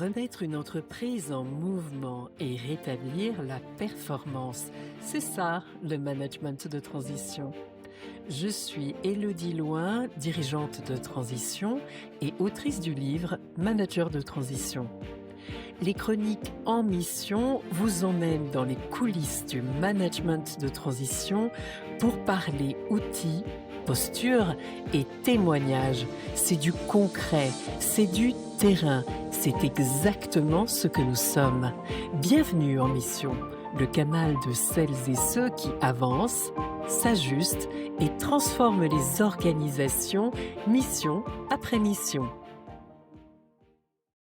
Remettre une entreprise en mouvement et rétablir la performance, c'est ça le management de transition. Je suis Élodie Loin, dirigeante de transition et autrice du livre Manager de transition. Les chroniques en mission vous emmènent dans les coulisses du management de transition pour parler outils, posture et témoignages. C'est du concret, c'est du terrain, c'est exactement ce que nous sommes. Bienvenue en mission, le canal de celles et ceux qui avancent, s'ajustent et transforment les organisations mission après mission.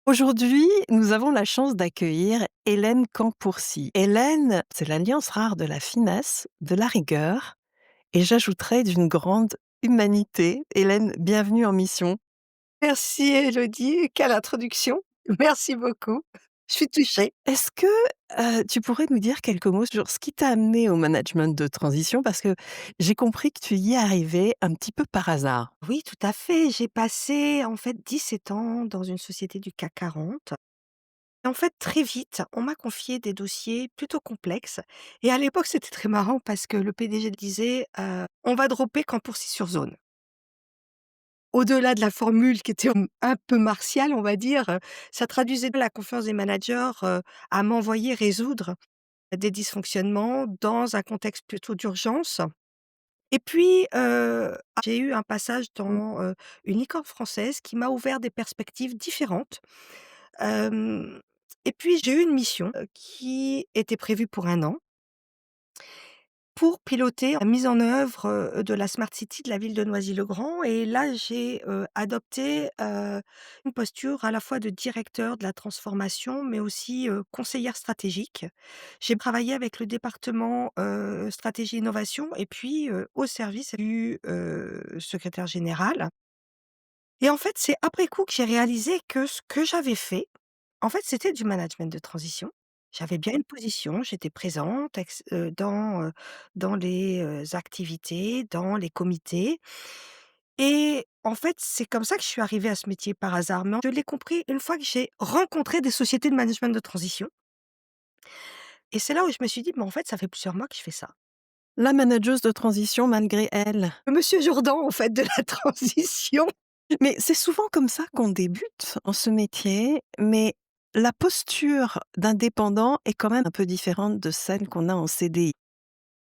Aujourd'hui, nous avons la chance d'accueillir Hélène Campourcy. Hélène, c'est l'alliance rare de la finesse, de la rigueur et j'ajouterais d'une grande humanité. Hélène, bienvenue en mission. Merci Élodie, quelle introduction. Merci beaucoup. Je suis touchée. Est-ce que tu pourrais nous dire quelques mots sur ce qui t'a amené au management de transition? Parce que j'ai compris que tu y es arrivée un petit peu par hasard. Oui, tout à fait. J'ai passé en fait 17 ans dans une société du CAC 40. Et en fait, très vite, on m'a confié des dossiers plutôt complexes. Et à l'époque, c'était très marrant parce que le PDG disait on va dropper Campourcy sur zone. Au-delà de la formule qui était un peu martiale, on va dire, ça traduisait la confiance des managers à m'envoyer résoudre des dysfonctionnements dans un contexte plutôt d'urgence. Et puis, j'ai eu un passage dans, une licorne française qui m'a ouvert des perspectives différentes. Hem et puis j'ai eu une mission, qui était prévue pour 1 an, pour piloter la mise en œuvre, de la smart city de la ville de Noisy-le-Grand et là j'ai, adopté, une posture à la fois de directeur de la transformation, mais aussi, conseillère stratégique. J'ai travaillé avec le département, stratégie innovation et puis, au service du, secrétaire général et en fait, c'est après coup que j'ai réalisé que ce que j'avais fait, en fait, c'était du management de transition. J'avais bien une position, j'étais présente dans les, activités, dans les comités et en fait, c'est comme ça que je suis arrivée à ce métier par hasard. Mais je l'ai compris une fois que j'ai rencontré des sociétés de management de transition et c'est là où je me suis dit: «Mais en fait, ça fait plusieurs mois que je fais ça». La manageuse de transition malgré elle. Monsieur Jourdan, en fait, de la transition. Mais c'est souvent comme ça qu'on débute en ce métier, mais la posture d'indépendant est quand même un peu différente de celle qu'on a en CDI.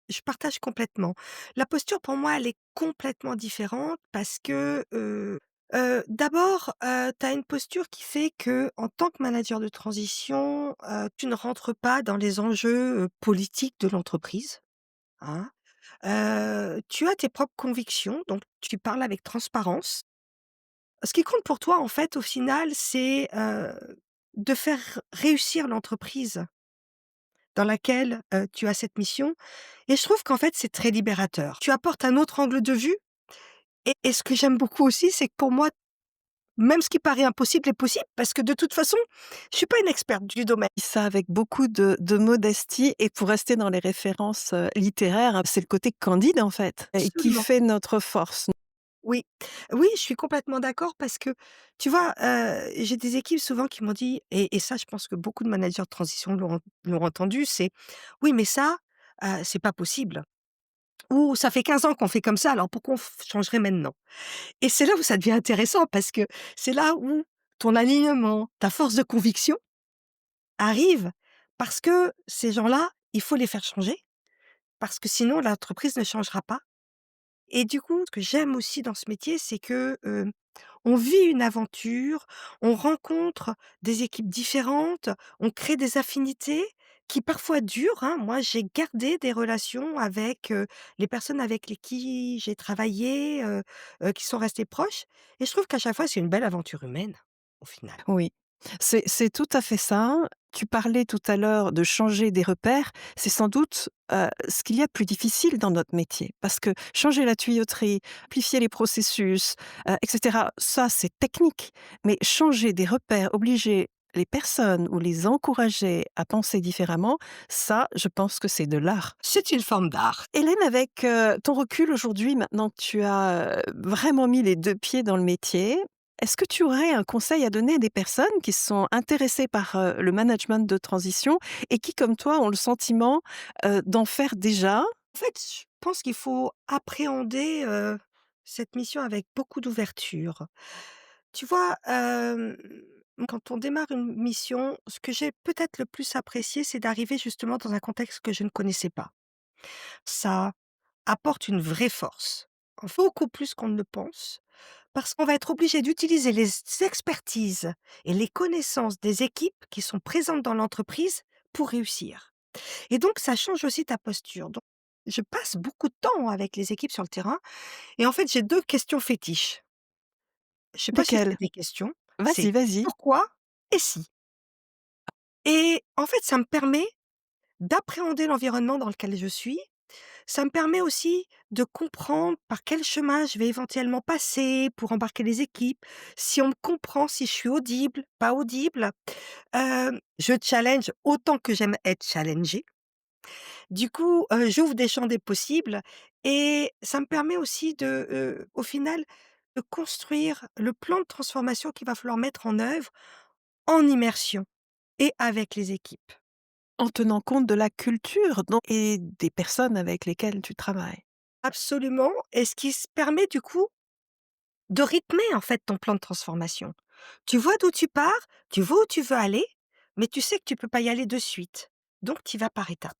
Je partage complètement. La posture pour moi, elle est complètement différente parce que, d'abord, tu as une posture qui fait que en tant que manager de transition, tu ne rentres pas dans les enjeux, politiques de l'entreprise, hein. Tu as tes propres convictions, donc tu parles avec transparence. Ce qui compte pour toi, en fait, au final, c'est, de faire réussir l'entreprise dans laquelle, tu as cette mission et je trouve qu'en fait, c'est très libérateur. Tu apportes un autre angle de vue et ce que j'aime beaucoup aussi, c'est que pour moi, même ce qui paraît impossible est possible parce que de toute façon, je suis pas une experte du domaine. Ça avec beaucoup de modestie et pour rester dans les références, littéraires, c'est le côté candide en fait et qui Absolument. fait notre force. Oui. Oui, je suis complètement d'accord parce que, tu vois, j'ai des équipes souvent qui m'ont dit et ça, je pense que beaucoup de managers de transition l'ont entendu, c'est: «Oui, mais ça, c'est pas possible» ou «Ça fait 15 ans qu'on fait comme ça, alors pourquoi on changerait maintenant?» Et c'est là où ça devient intéressant parce que c'est là où ton alignement, ta force de conviction arrive parce que ces gens-là, il faut les faire changer parce que sinon l'entreprise ne changera pas. Et du coup, ce que j'aime aussi dans ce métier, c'est que, on vit une aventure, on rencontre des équipes différentes, on crée des affinités qui parfois durent, hein. Moi, j'ai gardé des relations avec, les personnes avec qui j'ai travaillé, qui sont restées proches et je trouve qu'à chaque fois, c'est une belle aventure humaine, au final. Oui, c'est tout à fait ça. Tu parlais tout à l'heure de changer des repères. C'est sans doute, ce qu'il y a de plus difficile dans notre métier. Parce que changer la tuyauterie, amplifier les processus, et cetera, ça, c'est technique. Mais changer des repères, obliger les personnes ou les encourager à penser différemment, ça, je pense que c'est de l'art. C'est une forme d'art. Hélène, avec, ton recul aujourd'hui, maintenant que tu as, vraiment mis les 2 pieds dans le métier, Est-ce que tu aurais un conseil à donner à des personnes qui sont intéressées par, le management de transition et qui, comme toi, ont le sentiment, d'en faire déjà? En fait, je pense qu'il faut appréhender, cette mission avec beaucoup d'ouverture. Tu vois, quand on démarre une mission, ce que j'ai peut-être le plus apprécié, c'est d'arriver justement dans un contexte que je ne connaissais pas. Ça apporte une vraie force, beaucoup plus qu'on ne le pense, parce qu'on va être obligé d'utiliser les expertises et les connaissances des équipes qui sont présentes dans l'entreprise pour réussir. Et donc ça change aussi ta posture. Donc je passe beaucoup de temps avec les équipes sur le terrain et en fait, j'ai 2 questions fétiches. Je sais pas si Desquelles? c'est des questions, Vas-y, c'est: vas-y. «Pourquoi?» et «Si?» et en fait, ça me permet d'appréhender l'environnement dans lequel je suis. Ça me permet aussi de comprendre par quel chemin je vais éventuellement passer pour embarquer les équipes, si on me comprend, si je suis audible, pas audible. Je challenge autant que j'aime être challengée. Du coup, j'ouvre des champs des possibles et ça me permet aussi de, au final, de construire le plan de transformation qu'il va falloir mettre en œuvre en immersion et avec les équipes. En tenant compte de la culture donc et des personnes avec lesquelles tu travailles. Absolument, et ce qui se permet du coup de rythmer en fait ton plan de transformation. Tu vois d'où tu pars, tu vois où tu veux aller, mais tu sais que tu peux pas y aller de suite. Donc tu y vas par étapes.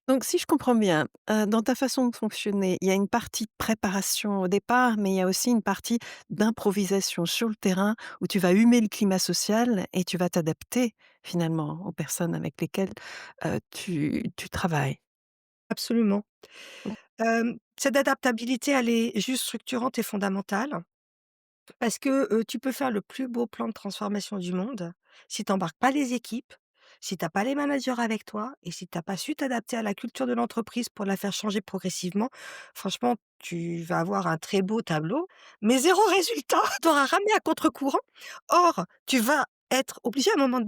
Donc si je comprends bien, dans ta façon de fonctionner, il y a une partie de préparation au départ, mais il y a aussi une partie d'improvisation sur le terrain où tu vas humer le climat social et tu vas t'adapter finalement aux personnes avec lesquelles, tu travailles. Absolument. Cette adaptabilité, elle est juste structurante et fondamentale. Parce que, tu peux faire le plus beau plan de transformation du monde, si tu embarques pas les équipes, si tu as pas les managers avec toi et si tu as pas su t'adapter à la culture de l'entreprise pour la faire changer progressivement, franchement, tu vas avoir un très beau tableau, mais zéro résultat. Tu auras ramé à contre-courant. Or, tu vas être obligé à un moment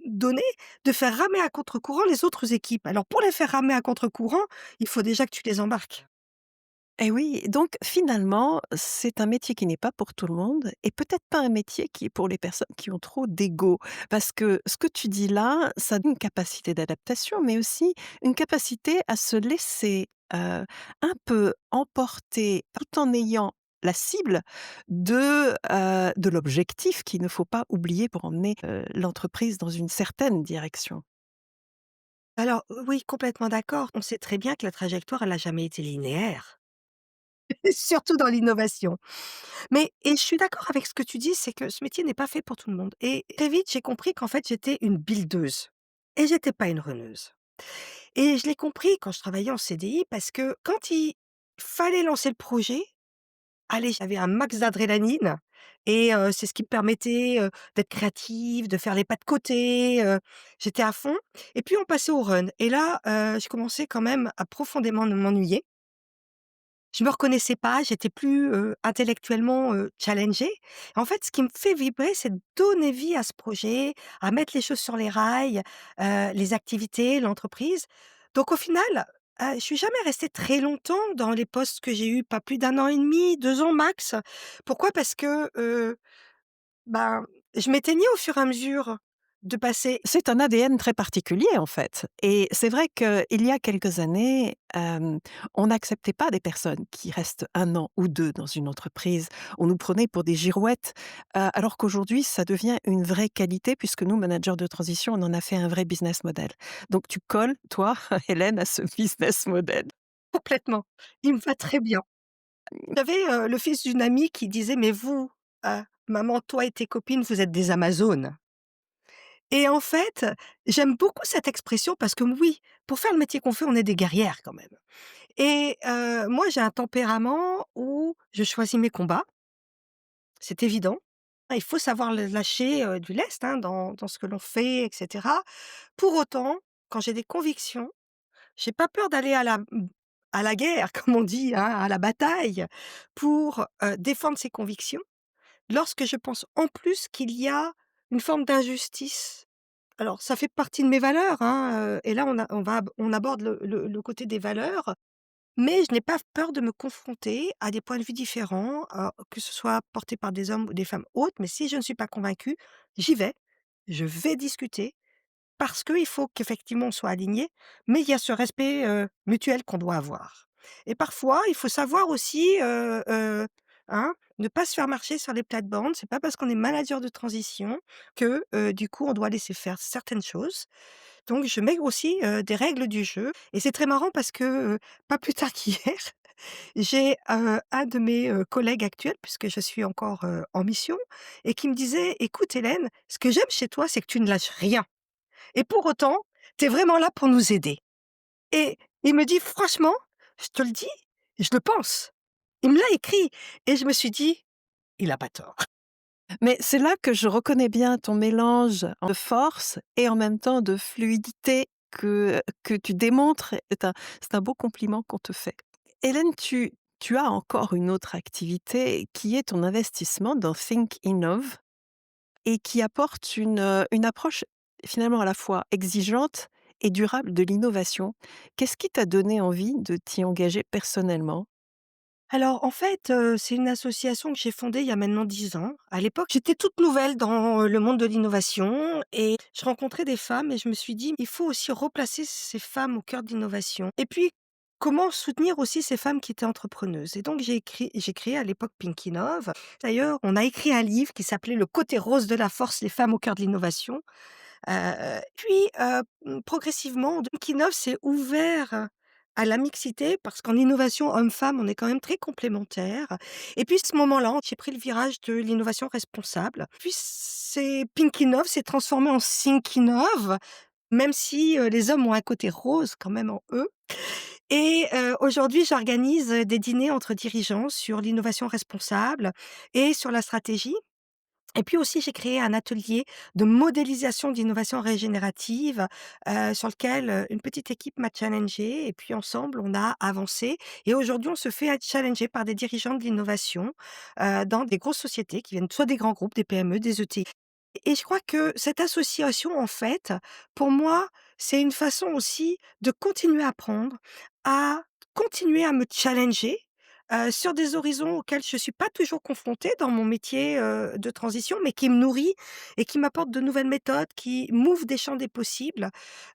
donné de faire ramer à contre-courant les autres équipes. Alors pour les faire ramer à contre-courant, il faut déjà que tu les embarques. Et oui, donc finalement, c'est un métier qui n'est pas pour tout le monde et peut-être pas un métier qui est pour les personnes qui ont trop d'ego. Parce que ce que tu dis là, ça donne une capacité d'adaptation, mais aussi une capacité à se laisser, un peu emporter tout en ayant la cible de l'objectif qu'il ne faut pas oublier pour emmener, l'entreprise dans une certaine direction. Alors, oui, complètement d'accord. On sait très bien que la trajectoire, elle a jamais été linéaire. Surtout dans l'innovation. Mais et je suis d'accord avec ce que tu dis, c'est que ce métier n'est pas fait pour tout le monde et très vite, j'ai compris qu'en fait, j'étais une buildeuse et j'étais pas une runneuse et je l'ai compris quand je travaillais en CDI parce que quand il fallait lancer le projet, allez, j'avais un max d'adrénaline et c'est ce qui me permettait, d'être créative, de faire les pas de côté, j'étais à fond et puis on passait au run et là, je commençais quand même à profondément m'ennuyer. Je me reconnaissais pas, j'étais plus, intellectuellement, challengée. En fait, ce qui me fait vibrer, c'est de donner vie à ce projet, à mettre les choses sur les rails, les activités, l'entreprise. Donc au final, je suis jamais restée très longtemps dans les postes que j'ai eus, pas plus d'un an et demi, 2 ans max. Pourquoi? Parce que, ben, je m'éteignais au fur et à mesure de passer. C'est un ADN très particulier, en fait et c'est vrai qu'il y a quelques années, on n'acceptait pas des personnes qui restent 1 an ou 2 dans une entreprise. On nous prenait pour des girouettes, alors qu'aujourd'hui, ça devient une vraie qualité puisque nous, managers de transition, on en a fait un vrai business model. Donc tu colles, toi, Hélène, à ce business model. Complètement, il me va très bien. J'avais, le fils d'une amie qui disait: «Mais vous, maman, toi et tes copines, vous êtes des amazones» et en fait, j'aime beaucoup cette expression parce que oui, pour faire le métier qu'on fait, on est des guerrières quand même et moi, j'ai un tempérament où je choisis mes combats, c'est évident. Il faut savoir le lâcher, du lest, hein, dans ce que l'on fait et cetera. Pour autant, quand j'ai des convictions, j'ai pas peur d'aller à la guerre, comme on dit, hein, à la bataille pour, défendre ses convictions. Lorsque je pense en plus qu'il y a une forme d'injustice. Alors ça fait partie de mes valeurs, hein, et là on aborde le côté des valeurs. mais je n'ai pas peur de me confronter à des points de vue différents, que ce soit portés par des hommes ou des femmes autres, mais si je ne suis pas convaincue, j'y vais, je vais discuter parce qu'il faut qu'effectivement on soit alignés, mais il y a ce respect, mutuel qu'on doit avoir et parfois, il faut savoir aussi, hein, ne pas se faire marcher sur les plates-bandes. C'est pas parce qu'on est manager de transition que, du coup, on doit laisser faire certaines choses. Donc je mets aussi, des règles du jeu et c'est très marrant parce que, pas plus tard qu'hier, j'ai, un de mes, collègues actuels, puisque je suis encore, en mission et qui me disait: «Écoute Hélène, ce que j'aime chez toi, c'est que tu ne lâches rien et pour autant, tu es vraiment là pour nous aider» et il me dit: «Franchement, je te le dis, je le pense». Il me l'a écrit et je me suis dit: «Il a pas tort». Mais c'est là que je reconnais bien ton mélange de force et en même temps de fluidité que tu démontres. C'est un beau compliment qu'on te fait. Hélène, tu as encore une autre activité qui est ton investissement dans Think Innov et qui apporte une approche finalement à la fois exigeante et durable de l'innovation. Qu'est-ce qui t'a donné envie de t'y engager personnellement? Alors, en fait, c'est une association que j'ai fondée il y a maintenant 10 ans. À l'époque, j'étais toute nouvelle dans, le monde de l'innovation et je rencontrais des femmes et je me suis dit: «Il faut aussi replacer ces femmes au cœur de l'innovation» et puis, comment soutenir aussi ces femmes qui étaient entrepreneuses et donc j'ai créé à l'époque Pinkynov. D'ailleurs, on a écrit un livre qui s'appelait «Le côté rose de la force, les femmes au cœur de l'innovation». Puis, progressivement, Kinov s'est ouvert à la mixité parce qu'en innovation homme-femme, on est quand même très complémentaires et puis, à ce moment-là, j'ai pris le virage de l'innovation responsable. Puis c'est Pinkinov s'est transformé en Thinkinov, même si, les hommes ont un côté rose quand même en eux et aujourd'hui, j'organise, des dîners entre dirigeants sur l'innovation responsable et sur la stratégie et puis aussi, j'ai créé un atelier de modélisation d'innovation régénérative, sur lequel, une petite équipe m'a challengée et puis ensemble, on a avancé et aujourd'hui, on se fait challenger par des dirigeants de l'innovation, dans des grosses sociétés qui viennent soit des grands groupes, des PME, des ETI et je crois que cette association, en fait, pour moi, c'est une façon aussi de continuer à apprendre, à continuer à me challenger, sur des horizons auxquels je suis pas toujours confrontée dans mon métier, de transition, mais qui me nourrit et qui m'apporte de nouvelles méthodes, qui m'ouvrent des champs des possibles.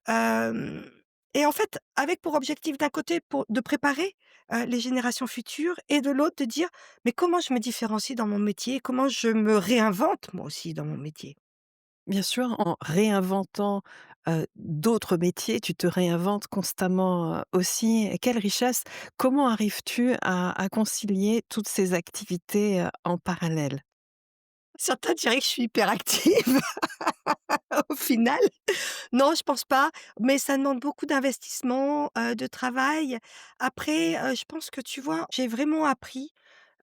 Hem et en fait, avec pour objectif d'un côté pour de préparer, les générations futures et de l'autre de dire: «Mais comment je me différencie dans mon métier? Comment je me réinvente moi aussi dans mon métier?» Bien sûr, en réinventant, d'autres métiers, tu te réinventes constamment, aussi et quelle richesse! Comment arrives-tu à concilier toutes ces activités, en parallèle? Certains diraient que je suis hyperactive au final. Non, je pense pas, mais ça demande beaucoup d'investissement, de travail. Après, je pense que tu vois, j'ai vraiment appris,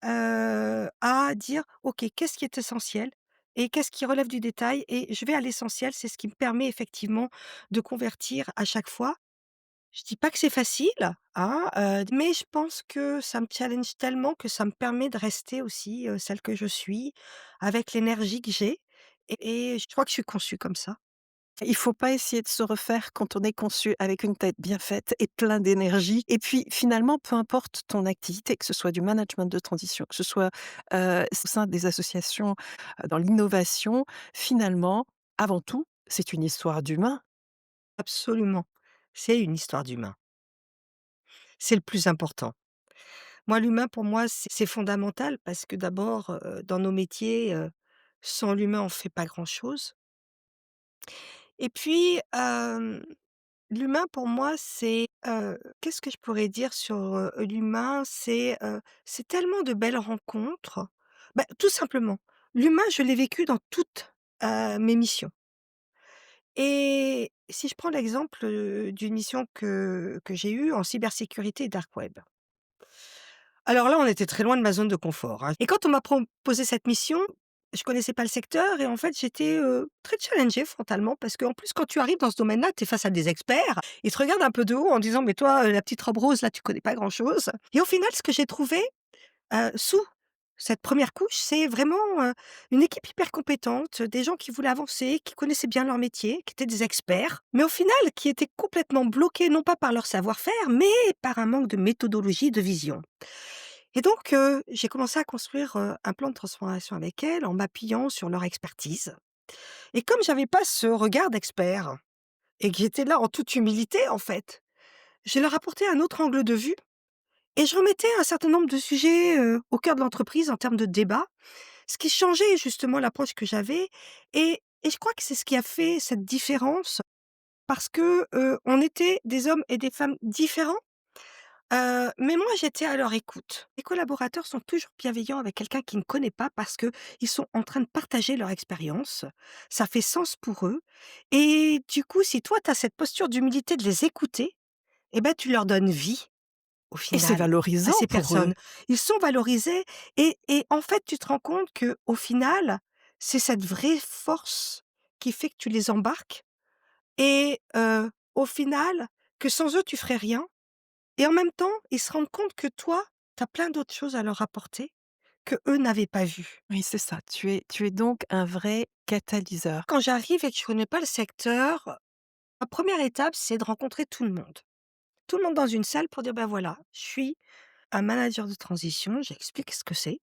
à dire: «OK, qu'est-ce qui est essentiel et qu'est-ce qui relève du détail?» et je vais à l'essentiel, c'est ce qui me permet effectivement de convertir à chaque fois. Je dis pas que c'est facile, hein, mais je pense que ça me challenge tellement que ça me permet de rester aussi, celle que je suis, avec l'énergie que j'ai et je crois que je suis conçue comme ça. Il faut pas essayer de se refaire quand on est conçu avec une tête bien faite et plein d'énergie et puis finalement, peu importe ton activité, que ce soit du management de transition, que ce soit, au sein des associations, dans l'innovation, finalement, avant tout, c'est une histoire d'humain. Absolument, c'est une histoire d'humain. C'est le plus important. Moi, l'humain, pour moi, c'est fondamental parce que d'abord, dans nos métiers, sans l'humain, on fait pas grand-chose et puis, l'humain pour moi, c'est, qu'est-ce que je pourrais dire sur, l'humain? C'est tellement de belles rencontres. Bah, tout simplement, l'humain, je l'ai vécu dans toutes, mes missions et si je prends l'exemple, d'une mission que j'ai eue en cybersécurité et dark web. Alors là, on était très loin de ma zone de confort, hein et quand on m'a proposé cette mission, je connaissais pas le secteur et en fait, j'étais, très challengée frontalement parce qu'en plus, quand tu arrives dans ce domaine-là, tu es face à des experts. Ils te regardent un peu de haut en disant: «Mais toi, la petite robe rose là, tu connais pas grand chose» et au final, ce que j'ai trouvé, sous Cette première couche, c'est vraiment, une équipe hyper compétente, des gens qui voulaient avancer, qui connaissaient bien leur métier, qui étaient des experts, mais au final qui étaient complètement bloqués, non pas par leur savoir-faire, mais par un manque de méthodologie, de vision. Et donc, j'ai commencé à construire, un plan de transformation avec elles en m'appuyant sur leur expertise. Et comme j'avais pas ce regard d'expert et que j'étais là en toute humilité, en fait, je leur apportais un autre angle de vue et je remettais un certain nombre de sujets, au cœur de l'entreprise en termes de débat, ce qui changeait justement l'approche que j'avais et je crois que c'est ce qui a fait cette différence parce que, on était des hommes et des femmes différents, mais moi j'étais à leur écoute. Les collaborateurs sont toujours bienveillants avec quelqu'un qui ne connaît pas parce qu'ils sont en train de partager leur expérience. Ça fait sens pour eux et du coup, si toi tu as cette posture d'humilité de les écouter et ben, tu leur donnes vie. Au Et c'est final, à valorisant ces pour eux. personnes. Ils sont valorisés et en fait, tu te rends compte que au final, c'est cette vraie force qui fait que tu les embarques et au final, que sans eux, tu ferais rien et en même temps, ils se rendent compte que toi, tu as plein d'autres choses à leur apporter que eux n'avaient pas vues. Oui, c'est ça. Tu es donc un vrai catalyseur. Quand j'arrive et que je connais pas le secteur, ma première étape, c'est de rencontrer tout le monde. Tout le monde dans une salle pour dire: «Ben voilà, je suis un manager de transition», j'explique ce que c'est.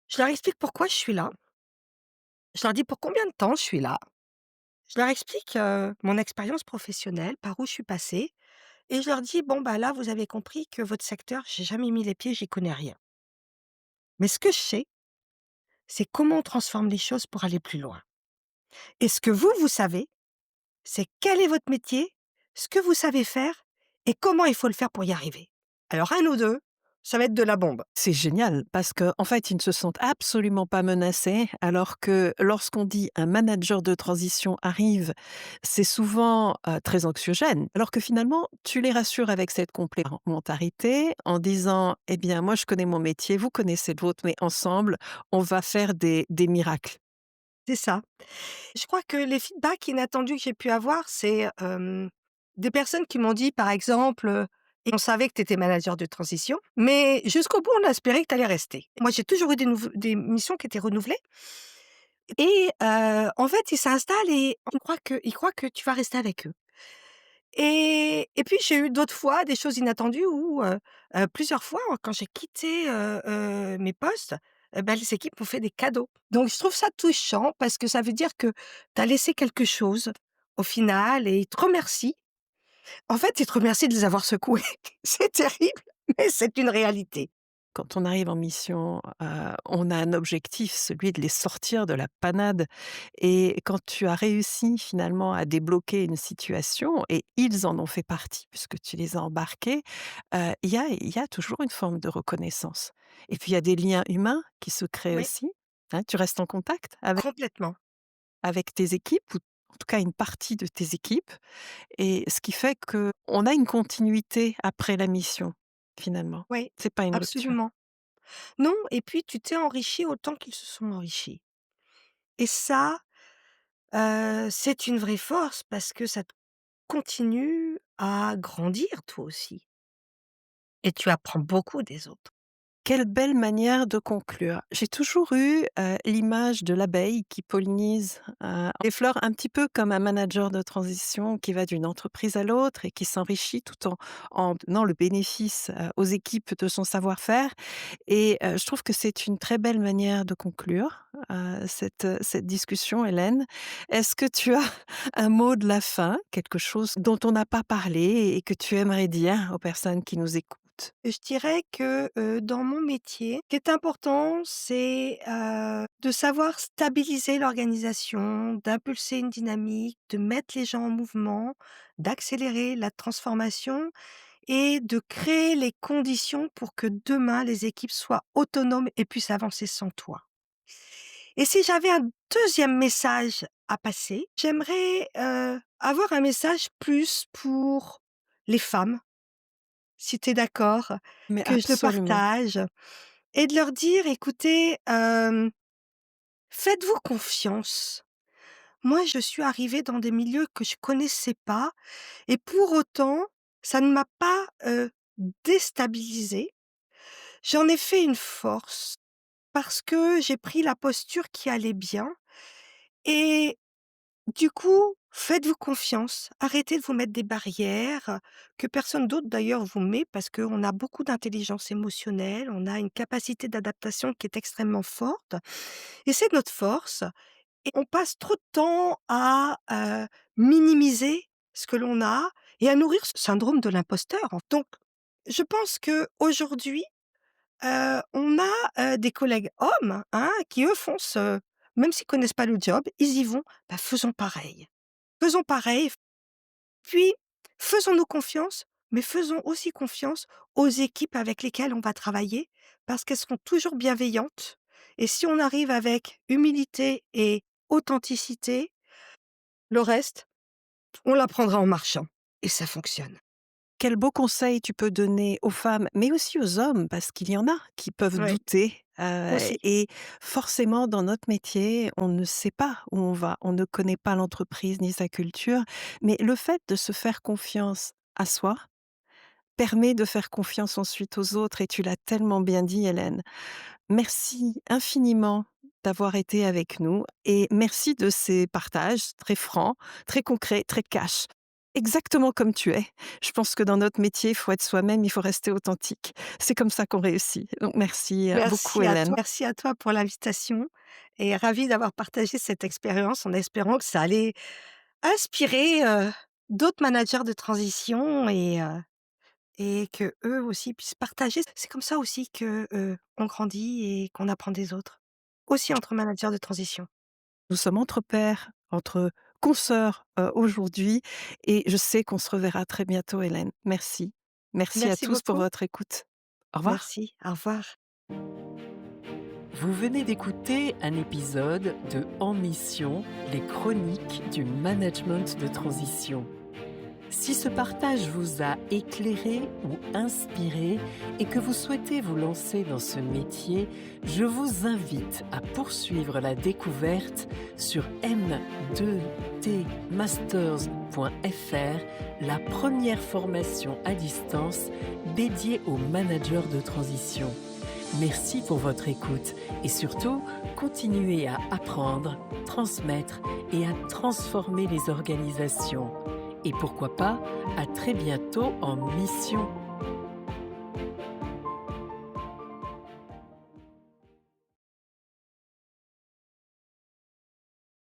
Je leur explique pourquoi je suis là. Je leur dis pour combien de temps je suis là. Je leur explique, mon expérience professionnelle, par où je suis passée et je leur dis: «Bon, bah, là, vous avez compris que votre secteur, j'ai jamais mis les pieds, j'y connais rien. Mais ce que je sais, c'est comment on transforme les choses pour aller plus loin. Et ce que vous, vous savez, c'est quel est votre métier, ce que vous savez faire et comment il faut le faire pour y arriver. Alors un ou 2, ça va être de la bombe». C'est génial parce qu'en fait, ils ne se sentent absolument pas menacés, alors que lorsqu'on dit un manager de transition arrive, c'est souvent, très anxiogène. Alors que finalement, tu les rassures avec cette complémentarité en disant: «Eh bien, moi, je connais mon métier, vous connaissez le vôtre, mais ensemble, on va faire des miracles». C'est ça. Je crois que les feedbacks inattendus que j'ai pu avoir, c'est, des personnes qui m'ont dit, par exemple, «On savait que tu étais manager de transition, mais jusqu'au bout, on a espéré que tu allais rester». Moi, j'ai toujours eu des missions qui étaient renouvelées et en fait, ils s'installent et ils croient que tu vas rester avec eux et puis j'ai eu d'autres fois des choses inattendues où, plusieurs fois, quand j'ai quitté, mes postes, bah, les équipes m'ont fait des cadeaux. Donc je trouve ça touchant parce que ça veut dire que tu as laissé quelque chose au final et ils te remercient. En fait, ils te remercient de les avoir secoués. C'est terrible, mais c'est une réalité. Quand on arrive en mission, on a un objectif, celui de les sortir de la panade et quand tu as réussi finalement à débloquer une situation et ils en ont fait partie puisque tu les as embarqués, il y a toujours une forme de reconnaissance et puis il y a des liens humains qui se créent Oui, aussi, hein. Tu restes en contact complètement. avec tes équipes ou en tout cas une partie de tes équipes et ce qui fait qu'on a une continuité après la mission, finalement. Oui, C'est pas une rupture. absolument. Non et puis tu t'es enrichi autant qu'ils se sont enrichis et ça, c'est une vraie force parce que ça te continue à grandir toi aussi et tu apprends beaucoup des autres. Quelle belle manière de conclure. J'ai toujours eu, l'image de l'abeille qui pollinise, les fleurs un petit peu comme un manager de transition qui va d'une entreprise à l'autre et qui s'enrichit tout en donnant le bénéfice, aux équipes de son savoir-faire et je trouve que c'est une très belle manière de conclure, cette discussion, Hélène. Est-ce que tu as un mot de la fin, quelque chose dont on n'a pas parlé et que tu aimerais dire aux personnes qui nous écoutent? Je dirais que, dans mon métier, ce qui est important, c'est, de savoir stabiliser l'organisation, d'impulser une dynamique, de mettre les gens en mouvement, d'accélérer la transformation et de créer les conditions pour que demain les équipes soient autonomes et puissent avancer sans toi. Et si j'avais un deuxième message à passer, j'aimerais, avoir un message plus pour les femmes, si tu es d'accord, Mais que je le absolument. partage et de leur dire: «Écoutez, faites-vous confiance. Moi, je suis arrivée dans des milieux que je connaissais pas et pour autant, ça ne m'a pas, déstabilisée. J'en ai fait une force. parce que j'ai pris la posture qui allait bien et du coup, faites-vous confiance. Arrêtez de vous mettre des barrières, que personne d'autre d'ailleurs vous met parce qu'on a beaucoup d'intelligence émotionnelle, on a une capacité d'adaptation qui est extrêmement forte et c'est notre force et on passe trop de temps à, minimiser ce que l'on a et à nourrir ce syndrome de l'imposteur. Donc je pense qu'aujourd'hui, on a, des collègues hommes, hein, qui eux foncent, même s'ils connaissent pas le job, ils y vont. Bah, faisons pareil. Faisons pareil, puis faisons-nous confiance, mais faisons aussi confiance aux équipes avec lesquelles on va travailler, parce qu'elles seront toujours bienveillantes et si on arrive avec humilité et authenticité, le reste, on l'apprendra en marchant et ça fonctionne. Quel beau conseil tu peux donner aux femmes, mais aussi aux hommes, parce qu'il y en a qui peuvent Ouais, douter, aussi. et forcément dans notre métier, on ne sait pas où on va, on ne connaît pas l'entreprise ni sa culture, mais le fait de se faire confiance à soi permet de faire confiance ensuite aux autres et tu l'as tellement bien dit Hélène. Merci infiniment d'avoir été avec nous et merci de ces partages très francs, très concrets, très cash. Exactement comme tu es. Je pense que dans notre métier, il faut être soi-même, il faut rester authentique. C'est comme ça qu'on réussit. Donc merci, beaucoup Hélène. Merci à toi pour l'invitation et ravie d'avoir partagé cette expérience en espérant que ça allait inspirer, d'autres managers de transition et qu'eux aussi puissent partager. C'est comme ça aussi que, on grandit et qu'on apprend des autres. Aussi entre managers de transition. Nous sommes entre pairs, entre consoeurs, aujourd'hui et je sais qu'on se reverra très bientôt Hélène. Merci. Merci à Merci tous pour beaucoup. votre écoute. Au revoir. Merci. Au revoir. Vous venez d'écouter un épisode de En Mission, les chroniques du management de transition. Si ce partage vous a éclairé ou inspiré et que vous souhaitez vous lancer dans ce métier, je vous invite à poursuivre la découverte sur m2tmasters.fr, la première formation à distance dédiée aux managers de transition. Merci pour votre écoute et surtout, continuez à apprendre, transmettre et à transformer les organisations. Et pourquoi pas, à très bientôt en mission.